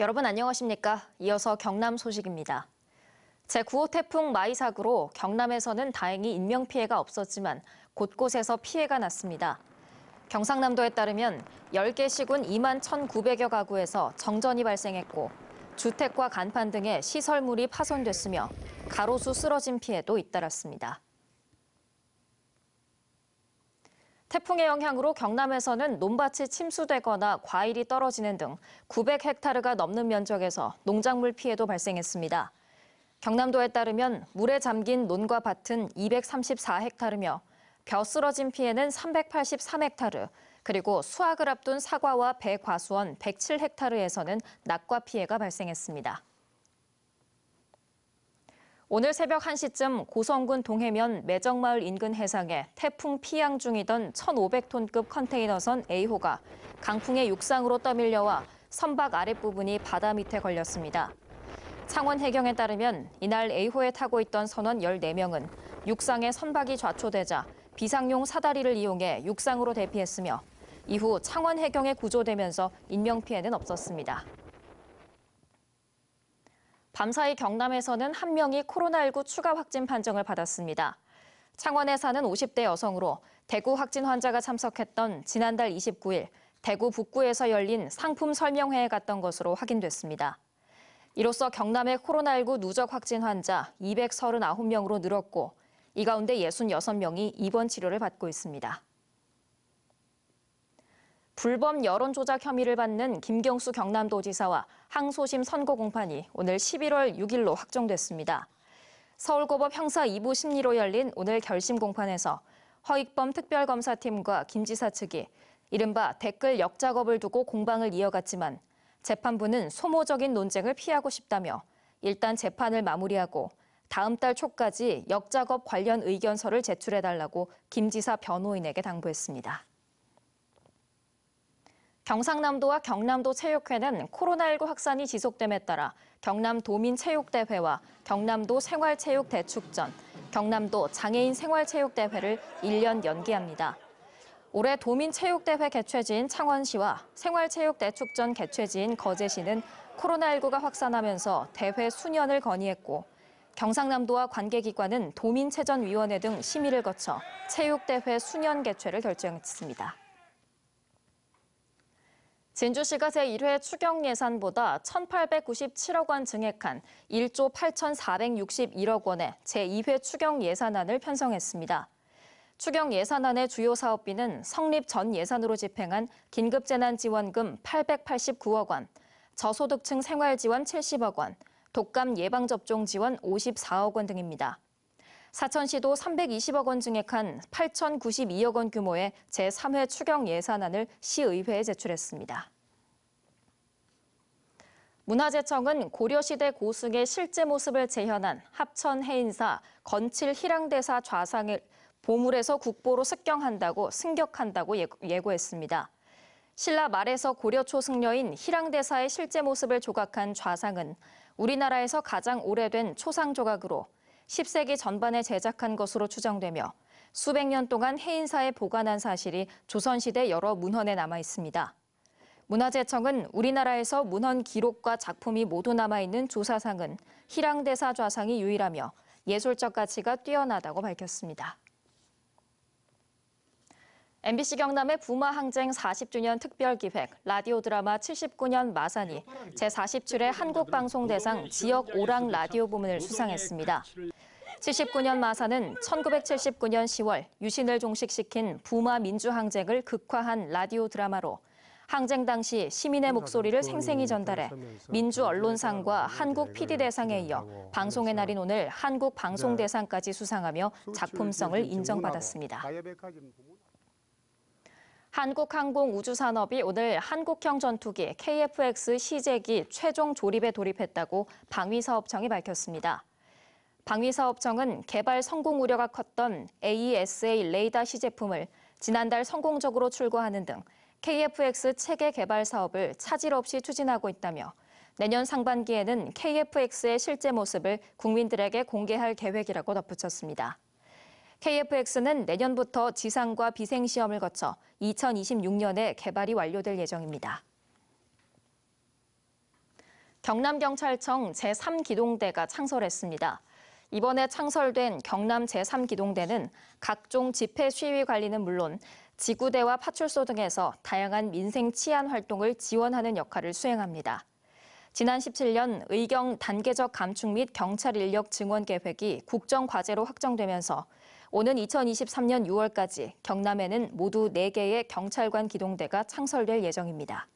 여러분 안녕하십니까? 이어서 경남 소식입니다. 제9호 태풍 마이삭으로 경남에서는 다행히 인명피해가 없었지만 곳곳에서 피해가 났습니다. 경상남도에 따르면 10개 시군 2만 1,900여 가구에서 정전이 발생했고 주택과 간판 등의 시설물이 파손됐으며 가로수 쓰러진 피해도 잇따랐습니다. 태풍의 영향으로 경남에서는 논밭이 침수되거나 과일이 떨어지는 등 900헥타르가 넘는 면적에서 농작물 피해도 발생했습니다. 경남도에 따르면 물에 잠긴 논과 밭은 234헥타르며 벼 쓰러진 피해는 383헥타르, 그리고 수확을 앞둔 사과와 배 과수원 107헥타르에서는 낙과 피해가 발생했습니다. 오늘 새벽 1시쯤 고성군 동해면 매정마을 인근 해상에 태풍 피양 중이던 1,500톤급 컨테이너선 A호가 강풍의 육상으로 떠밀려와 선박 아랫부분이 바다 밑에 걸렸습니다. 창원 해경에 따르면 이날 A호에 타고 있던 선원 14명은 육상에 선박이 좌초되자 비상용 사다리를 이용해 육상으로 대피했으며 이후 창원 해경에 구조되면서 인명피해는 없었습니다. 밤사이 경남에서는 한 명이 코로나19 추가 확진 판정을 받았습니다. 창원에 사는 50대 여성으로 대구 확진 환자가 참석했던 지난달 29일 대구 북구에서 열린 상품 설명회에 갔던 것으로 확인됐습니다. 이로써 경남의 코로나19 누적 확진 환자 239명으로 늘었고 이 가운데 66명이 입원 치료를 받고 있습니다. 불법 여론 조작 혐의를 받는 김경수 경남도지사와 항소심 선고 공판이 오늘 11월 6일로 확정됐습니다. 서울고법 형사 2부 심리로 열린 오늘 결심 공판에서 허익범 특별검사팀과 김 지사 측이 이른바 댓글 역작업을 두고 공방을 이어갔지만 재판부는 소모적인 논쟁을 피하고 싶다며 일단 재판을 마무리하고 다음 달 초까지 역작업 관련 의견서를 제출해달라고 김 지사 변호인에게 당부했습니다. 경상남도와 경남도 체육회는 코로나19 확산이 지속됨에 따라 경남 도민체육대회와 경남도 생활체육대축전, 경남도 장애인 생활체육대회를 1년 연기합니다. 올해 도민체육대회 개최지인 창원시와 생활체육대축전 개최지인 거제시는 코로나19가 확산하면서 대회 수년을 건의했고 경상남도와 관계기관은 도민체전위원회 등 심의를 거쳐 체육대회 수년 개최를 결정했습니다. 진주시가 제1회 추경 예산보다 1,897억 원 증액한 1조 8,461억 원의 제2회 추경 예산안을 편성했습니다. 추경 예산안의 주요 사업비는 성립 전 예산으로 집행한 긴급재난지원금 889억 원, 저소득층 생활지원 70억 원, 독감 예방접종 지원 54억 원 등입니다. 사천시도 320억 원 증액한 8,092억 원 규모의 제3회 추경 예산안을 시의회에 제출했습니다. 문화재청은 고려시대 고승의 실제 모습을 재현한 합천 해인사 건칠 희랑대사 좌상을 보물에서 국보로 승격한다고 예고했습니다. 신라 말에서 고려 초승려인 희랑대사의 실제 모습을 조각한 좌상은 우리나라에서 가장 오래된 초상 조각으로 10세기 전반에 제작한 것으로 추정되며 수백 년 동안 해인사에 보관한 사실이 조선시대 여러 문헌에 남아 있습니다. 문화재청은 우리나라에서 문헌 기록과 작품이 모두 남아있는 조사상은 희랑대사 좌상이 유일하며 예술적 가치가 뛰어나다고 밝혔습니다. MBC 경남의 부마항쟁 40주년 특별기획 라디오 드라마 79년 마산이 제40출의 한국방송대상 지역 오락 라디오 부문을 수상했습니다. 79년 마산은 1979년 10월 유신을 종식시킨 부마 민주항쟁을 극화한 라디오 드라마로 항쟁 당시 시민의 목소리를 생생히 전달해 민주언론상과 한국 PD대상에 이어 방송의 날인 오늘 한국방송대상까지 수상하며 작품성을 인정받았습니다. 한국항공우주산업이 오늘 한국형 전투기 KF-X 시제기 최종 조립에 돌입했다고 방위사업청이 밝혔습니다. 방위사업청은 개발 성공 우려가 컸던 AESA 레이더 시제품을 지난달 성공적으로 출고하는 등 KF-X 체계 개발 사업을 차질 없이 추진하고 있다며 내년 상반기에는 KF-X의 실제 모습을 국민들에게 공개할 계획이라고 덧붙였습니다. KF-X는 내년부터 지상과 비생시험을 거쳐 2026년에 개발이 완료될 예정입니다. 경남경찰청 제3기동대가 창설했습니다. 이번에 창설된 경남 제3기동대는 각종 집회 시위 관리는 물론 지구대와 파출소 등에서 다양한 민생 치안 활동을 지원하는 역할을 수행합니다. 지난 17년 의경 단계적 감축 및 경찰 인력 증원 계획이 국정과제로 확정되면서 오는 2023년 6월까지 경남에는 모두 4개의 경찰관 기동대가 창설될 예정입니다.